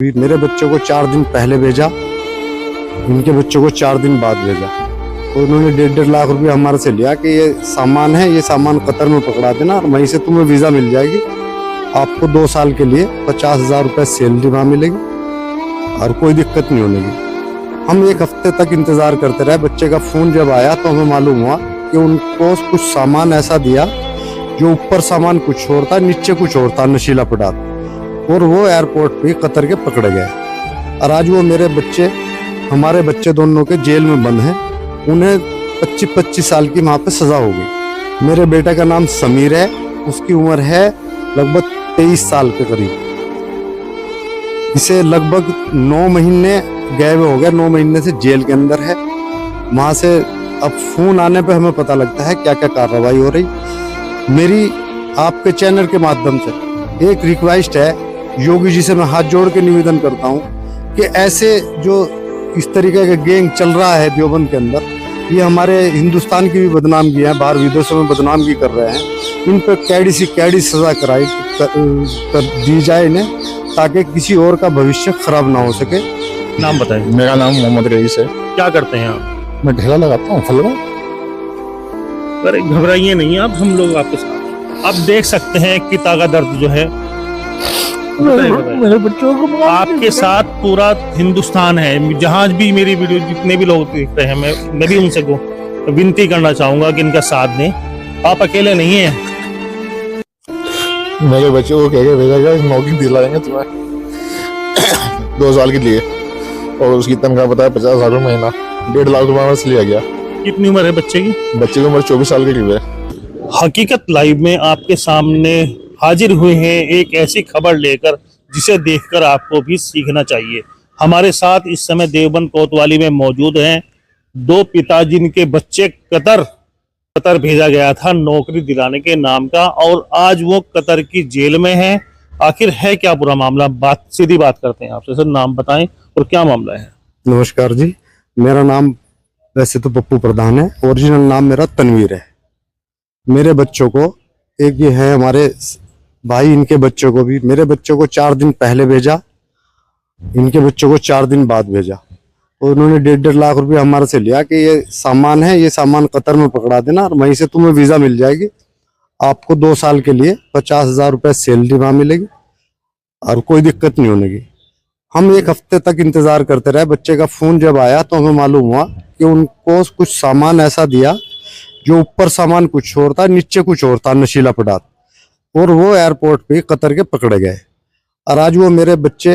मेरे बच्चों को 4 दिन पहले भेजा, इनके बच्चों को 4 दिन बाद भेजा। तो उन्होंने 1.5 लाख रुपए हमारे से लिया कि ये सामान है, ये सामान कतर में पकड़ा देना और वहीं से तुम्हें वीज़ा मिल जाएगी। आपको 2 साल के लिए 50,000 रुपये सैलरी वहाँ मिलेगी और कोई दिक्कत नहीं होगी। हम 1 हफ्ते तक इंतज़ार करते रहे। बच्चे का फ़ोन जब आया तो हमें मालूम हुआ कि उनको कुछ सामान ऐसा दिया जो ऊपर सामान कुछ और था, नीचे कुछ और था, नशीला पदार्थ, और वो एयरपोर्ट पे कतर के पकड़े गए। और आज वो मेरे बच्चे, हमारे बच्चे दोनों के जेल में बंद हैं। उन्हें 25 साल की वहाँ पे सज़ा हो गई। मेरे बेटे का नाम समीर है, उसकी उम्र है लगभग 23 साल के करीब। इसे लगभग 9 महीने गए हुए हो गए, 9 महीने से जेल के अंदर है। वहाँ से अब फ़ोन आने पे हमें पता लगता है क्या क्या कार्रवाई हो रही। मेरी आपके चैनल के माध्यम से एक रिक्वेस्ट है, योगी जी से मैं हाथ जोड़ के निवेदन करता हूँ कि ऐसे जो इस तरीके का गैंग चल रहा है देवबंद के अंदर, ये हमारे हिंदुस्तान की भी बदनामगी है, बाहर विदेशों में बदनामगी कर रहे हैं। इन पर कैडी सी कैडी सजा कर दी जाए इन्हें, ताकि किसी और का भविष्य खराब ना हो सके। नाम बताएं। मेरा नाम मोहम्मद रईस है। क्या करते हैं आप? मैं ढेला लगाता हूँ फल का। अरे घबराइए नहीं आप, हम लोग आपके साथ। आप देख सकते हैं कि तागा दर्द जो है मेरे बच्चों को आपके साथ पूरा हिंदुस्तान है। जहां भी मेरी वीडियो जितने भी लोग देख रहे हैं, मैं भी उनसे विनती करना चाहूंगा कि इनका साथ दें। आप अकेले नहीं हैं। मेरे बच्चों को कह के भेजा गया, नौकरी दिलाएंगे तुम्हें 2 साल के लिए, और उसकी तनख्वाह पता है 50,000 रुपये महीना। 1.5 लाख रुपये में से लिया गया। कितनी उम्र है बच्चे की? बच्चे की उम्र 24 साल के करीब है। हकीकत लाइव में आपके सामने हाजिर हुए हैं एक ऐसी खबर लेकर जिसे देखकर आपको भी सीखना चाहिए। हमारे साथ इस समय देवबंद कोतवाली में मौजूद हैं 2 पिता जिनके बच्चे कतर भेजा गया था नौकरी दिलाने के नाम का, और आज वो कतर की जेल में हैं। आखिर है क्या पूरा मामला? सीधी बात करते हैं आपसे। सर नाम बताएं और क्या मामला है? नमस्कार जी, मेरा नाम वैसे तो पप्पू प्रधान है, ओरिजिनल नाम मेरा तनवीर है। मेरे बच्चों को, एक ये है हमारे भाई, इनके बच्चों को भी, मेरे बच्चों को 4 दिन पहले भेजा, इनके बच्चों को 4 दिन बाद भेजा। और उन्होंने 1.5 लाख रुपए हमारे से लिया कि ये सामान है, ये सामान कतर में पकड़ा देना और वहीं से तुम्हें वीज़ा मिल जाएगी। आपको 2 साल के लिए 50,000 रुपये सैलरी वहाँ मिलेगी और कोई दिक्कत नहीं होगी। हम 1 हफ्ते तक इंतज़ार करते रहे। बच्चे का फ़ोन जब आया तो हमें मालूम हुआ कि उनको कुछ सामान ऐसा दिया जो ऊपर सामान कुछ और था, नीचे कुछ और था, नशीला पदार्थ, और वो एयरपोर्ट पे कतर के पकड़े गए। और आज वो मेरे बच्चे,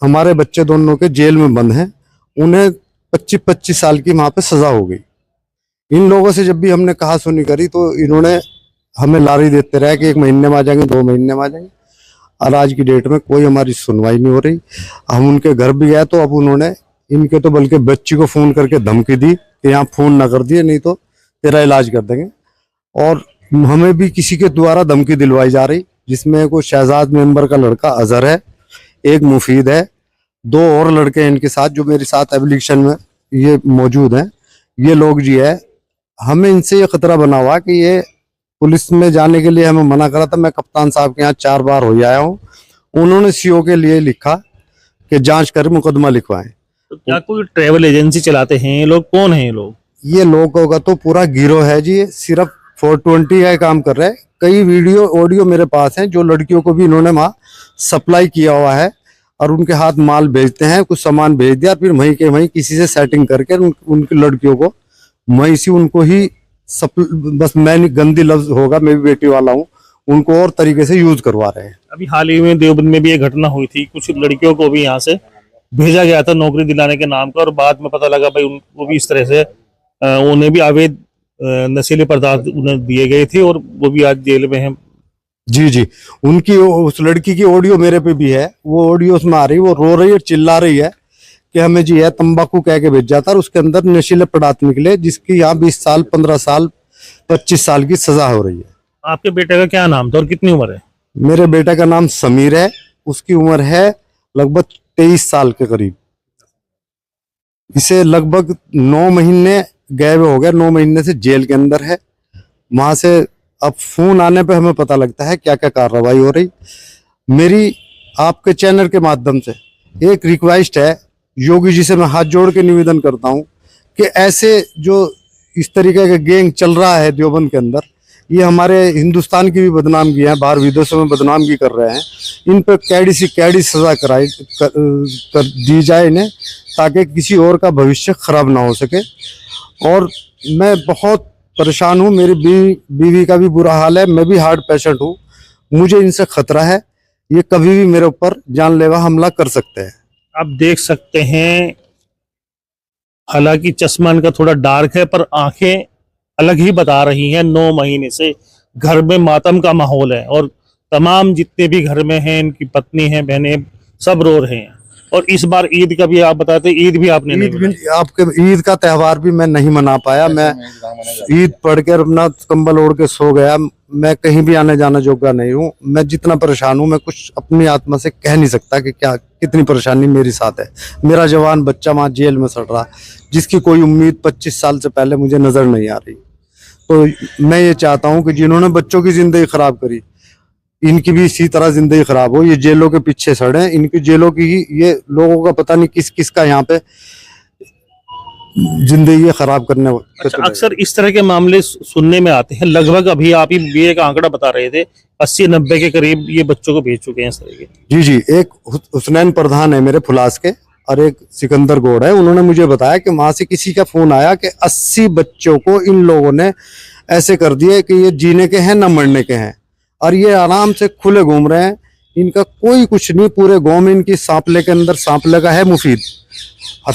हमारे बच्चे दोनों के जेल में बंद हैं। उन्हें 25 साल की वहाँ पे सज़ा हो गई। इन लोगों से जब भी हमने कहा सुनी करी तो इन्होंने हमें लारी देते रहे कि 1 महीने में आ जाएंगे, 2 महीने में आ जाएंगे। और आज की डेट में कोई हमारी सुनवाई नहीं हो रही। हम उनके घर भी गए तो अब उन्होंने, इनके तो बल्कि बच्ची को फ़ोन करके धमकी दी कि यहाँ फ़ोन ना कर दिए, नहीं तो तेरा इलाज कर देंगे। और हमें भी किसी के द्वारा धमकी दिलवाई जा रही, जिसमें कोई शहजाद मेंबर का लड़का अजहर है, एक मुफीद है, 2 और लड़के हैं इनके साथ जो मेरे साथ एप्लीकेशन में ये मौजूद हैं। ये लोग जी है, हमें इनसे ये खतरा बना हुआ कि ये पुलिस में जाने के लिए हमें मना करा था। मैं कप्तान साहब के यहाँ 4 बार हो आया हूँ। उन्होंने सीओ के लिए लिखा कि जांच कर मुकदमा लिखवाएं। तो क्या कोई ट्रेवल एजेंसी चलाते हैं ये लोग? कौन है ये लोग? ये लोगों का तो पूरा गिरोह है जी। सिर्फ 420 का काम कर रहे हैं। कई वीडियो ऑडियो मेरे पास हैं जो लड़कियों को भी इन्होंने वहाँ सप्लाई किया हुआ है और उनके हाथ माल भेजते हैं, कुछ सामान भेज दिया, फिर वहीं के वहीं किसी से सेटिंग करके उनकी लड़कियों को वहीं से उनको ही बस, मैंने गंदी लफ्ज होगा, मैं भी बेटी वाला हूँ, उनको और तरीके से यूज करवा रहे हैं। अभी हाल ही में देवबंद में भी एक घटना हुई थी, कुछ लड़कियों को भी यहाँ से भेजा गया था नौकरी दिलाने के नाम का, और बाद में पता लगा भाई उनको भी इस तरह से उन्हें भी अवैध नशीले पदार्थ उन्हें दिए गए थे और वो भी आज जेल में हैं। जी जी, उनकी उस लड़की की ऑडियो मेरे पे भी है। वो ऑडियो उसमें आ रही, वो रो रही है, चिल्ला रही है कि हमें जी है तंबाकू कह के भेजा था और उसके अंदर नशीले पदार्थ निकले, जिसकी यहाँ 20 साल, 15 साल, 25 साल की सजा हो रही है। आपके बेटे का क्या नाम था और कितनी उम्र है? मेरे बेटे का नाम समीर है, उसकी उम्र है लगभग 23 साल के करीब। इसे लगभग 9 महीने गए हुए हो गए, 9 महीने से जेल के अंदर है। वहां से अब फोन आने पे हमें पता लगता है क्या क्या कार्रवाई हो रही। मेरी आपके चैनल के माध्यम से एक रिक्वेस्ट है, योगी जी से मैं हाथ जोड़ के निवेदन करता हूं कि ऐसे जो इस तरीके का गैंग चल रहा है देवबंद के अंदर, ये हमारे हिंदुस्तान की भी बदनामगी है, बाहर विदेशों में बदनामगी कर रहे हैं। इन पर कैडी सजा कर दी जाए इन्हें, ताकि किसी और का भविष्य खराब ना हो सके। और मैं बहुत परेशान हूँ, मेरी बीवी का भी बुरा हाल है, मैं भी हार्ट पेशेंट हूँ, मुझे इनसे खतरा है, ये कभी भी मेरे ऊपर जानलेवा हमला कर सकते हैं। आप देख सकते हैं, हालांकि चश्मा इनका थोड़ा डार्क है पर आंखें अलग ही बता रही हैं। 9 महीने से घर में मातम का माहौल है और तमाम जितने भी घर में हैं, इनकी पत्नी हैं, बहनें, सब रो रहे हैं। और इस बार ईद का भी आप बताते, ईद भी आपने नहीं मनाई। आपके ईद का त्यौहार भी मैं नहीं मना पाया। मैं ईद पढ़ कर अपना कंबल ओढ़ के सो गया। मैं कहीं भी आने जाना जोगा नहीं हूँ। मैं जितना परेशान हूँ, मैं कुछ अपनी आत्मा से कह नहीं सकता कि क्या कितनी परेशानी मेरे साथ है। मेरा जवान बच्चा वहाँ जेल में सड़ रहा, जिसकी कोई उम्मीद 25 साल से पहले मुझे नजर नहीं आ रही। तो मैं ये चाहता हूँ कि जिन्होंने बच्चों की जिंदगी खराब करी, इनकी भी इसी तरह जिंदगी खराब हो। ये जेलों के पीछे सड़े, इनकी जेलों की ही, ये लोगों का पता नहीं किस किस का यहाँ पे जिंदगी खराब करने। अच्छा, अक्सर इस तरह के मामले सुनने में आते हैं। लगभग अभी आप ही बीए का आंकड़ा बता रहे थे, 80-90 के करीब ये बच्चों को भेज चुके हैं इस तरह के। जी, एक हुसनैन प्रधान है मेरे फुलास के, और एक सिकंदर गौड़ है। उन्होंने मुझे बताया कि वहां से किसी का फोन आया कि 80 बच्चों को इन लोगों ने ऐसे कर दिए कि ये जीने के हैं न मरने के हैं, और ये आराम से खुले घूम रहे हैं। इनका कोई कुछ नहीं। पूरे गांव में इनकी सांपले के अंदर सांपले का है मुफीद, और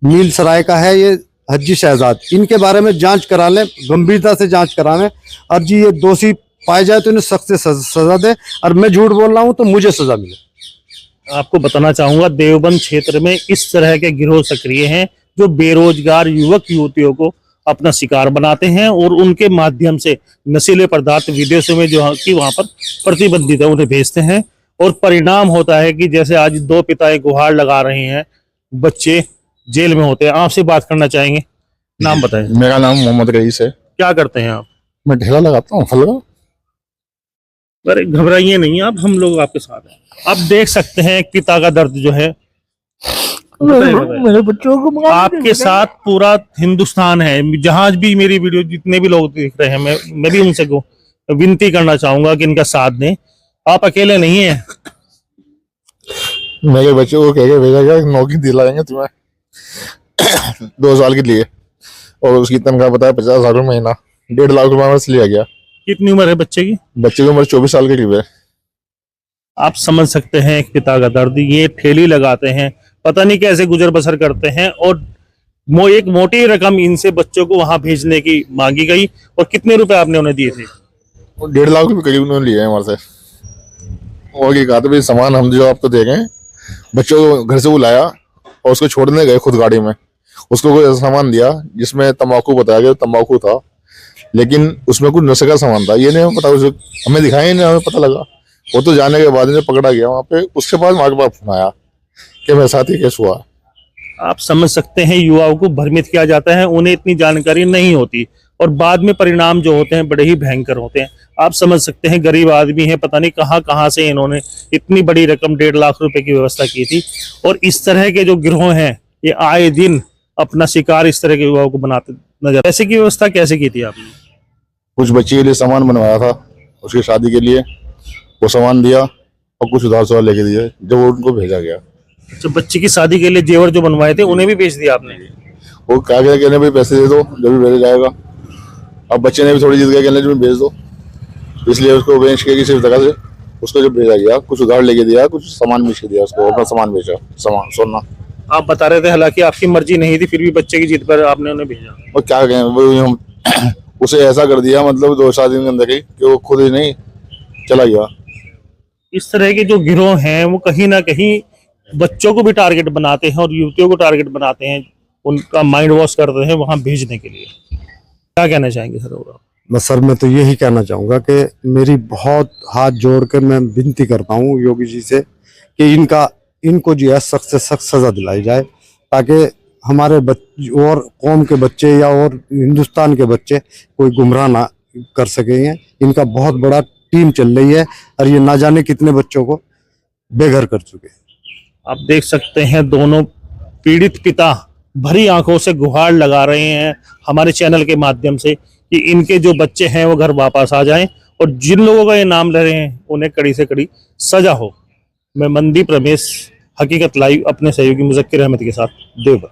नील सराय का है ये हज्जी शहजाद। इनके बारे में जांच करा लें, गंभीरता से जांच करा लें, और जी ये दोषी पाए जाए तो इन्हें सख्त से सजा दे, और मैं झूठ बोल रहा हूं तो मुझे सजा मिले। आपको बताना चाहूंगा, देवबंद क्षेत्र में इस तरह के गिरोह सक्रिय हैं जो बेरोजगार युवक युवतियों को अपना शिकार बनाते हैं और उनके माध्यम से नशीले पदार्थ विदेशों में जो कि वहां पर प्रतिबंधित है उन्हें भेजते हैं। और परिणाम होता है कि जैसे आज 2 पिताएं गुहार लगा रहे हैं, बच्चे जेल में होते हैं। आपसे बात करना चाहेंगे, नाम बताएं। मेरा नाम मोहम्मद रईस है। क्या करते हैं आप? मैं ढेला लगाता हूँ फल का। अरे घबराइए नहीं आप, हम लोग आपके साथ हैं। आप देख सकते हैं एक पिता का दर्द जो है। मेरे बच्चों को आपके साथ पूरा हिंदुस्तान है। जहां भी मेरी वीडियो जितने भी लोग देख रहे हैं, मैं भी उनसे विनती करना चाहूंगा कि इनका साथ दें। आप अकेले नहीं हैं। मेरे बच्चों को कह के भेजा गया, नौकरी दिलाएंगे तुम्हें 2 साल के लिए, और उसकी तनख्वाह पता है 50,000 रुपये महीना, 1.5 लाख रुपये से लिया गया। कितनी उम्र है बच्चे की? बच्चे की उम्र 24 साल के करीब है। आप समझ सकते हैं एक पिता का दर्द। ये ठेली लगाते हैं, पता नहीं कैसे गुजर बसर करते हैं, और एक मोटी रकम इनसे बच्चों को वहां भेजने की मांगी गई। और कितने रुपए आपने उन्हें दिए थे? 1.5 लाख रुपये करीब उन्होंने लिए हैं हमारे से। और ये कहा था भाई सामान हम जो आपको दे गए। बच्चों को घर से बुलाया और उसको छोड़ने गए खुद गाड़ी में। उसको कोई ऐसा सामान दिया जिसमें तंबाकू बताया गया, तंबाकू था, लेकिन उसमें कुछ नशे का सामान था। ये नहीं हमें पता, हमें दिखाया नहीं, हमें पता लगा। वो तो जाने के बाद इन्हें पकड़ा गया वहां पे। उसके बाद हमारे पास फोन आया कि मेरे साथ ही केस हुआ। आप समझ सकते हैं, युवाओं को भ्रमित किया जाता है, उन्हें इतनी जानकारी नहीं होती, और बाद में परिणाम जो होते हैं बड़े ही भयंकर होते हैं। आप समझ सकते हैं, गरीब आदमी है, पता नहीं कहां से इन्होंने इतनी बड़ी रकम 1.5 लाख रुपए की व्यवस्था की थी। और इस तरह के जो गिरोह हैं, ये आए दिन अपना शिकार इस तरह के युवाओं को बनाते नजर। ऐसे की व्यवस्था कैसे की थी आपने? कुछ बच्चे के लिए सामान बनवाया था, उसकी शादी के लिए वो सामान दिया, और कुछ उधार सवाल लेके दिए जब वो उनको भेजा गया। अच्छा, बच्चे की शादी के लिए जेवर जो बनवाए थे उन्हें भी बेच दिया आपने? वो कहा गया कहने भाई पैसे दे दो जब भी भेजा जाएगा। अब बच्चे ने भी थोड़ी जिद किया, कहने जो भेज दो, इसलिए उसको बेच के किसी जगह से उसको जब भेजा गया, कुछ उधार लेके दिया, कुछ सामान बेच के दिया, उसको अपना सामान बेचा, सामान सोना। आप बता रहे थे हालांकि आपकी मर्जी नहीं थी, फिर भी बच्चे की जिद पर आपने उन्हें भेजा। और क्या कहें, वो उसे ऐसा कर दिया, मतलब 2-4 दिन के अंदर ही कि वो खुद ही नहीं चला गया। इस तरह के जो गिरोह हैं वो कहीं ना कहीं बच्चों को भी टारगेट बनाते हैं और युवतियों को टारगेट बनाते हैं, उनका माइंड वॉश करते हैं वहां भेजने के लिए। क्या कहना चाहेंगे सर? मैं तो यही कहना चाहूंगा कि मेरी बहुत हाथ जोड़ के मैं विनती करता हूँ योगी जी से कि इनको जो है सख्त से सख्त सजा दिलाई जाए, ताकि हमारे और कौम के बच्चे या और हिंदुस्तान के बच्चे कोई गुमराह ना कर सकेंगे। इनका बहुत बड़ा टीम चल रही है, और ये ना जाने कितने बच्चों को बेघर कर चुके हैं। आप देख सकते हैं दोनों पीड़ित पिता भरी आंखों से गुहार लगा रहे हैं हमारे चैनल के माध्यम से कि इनके जो बच्चे हैं वो घर वापस आ जाएं और जिन लोगों का ये नाम ले रहे हैं उन्हें कड़ी से कड़ी सजा हो। मैं मनदीप रमेश, हकीकत लाइव, अपने सहयोगी मुज़क्किर अहमद के साथ देवबंद।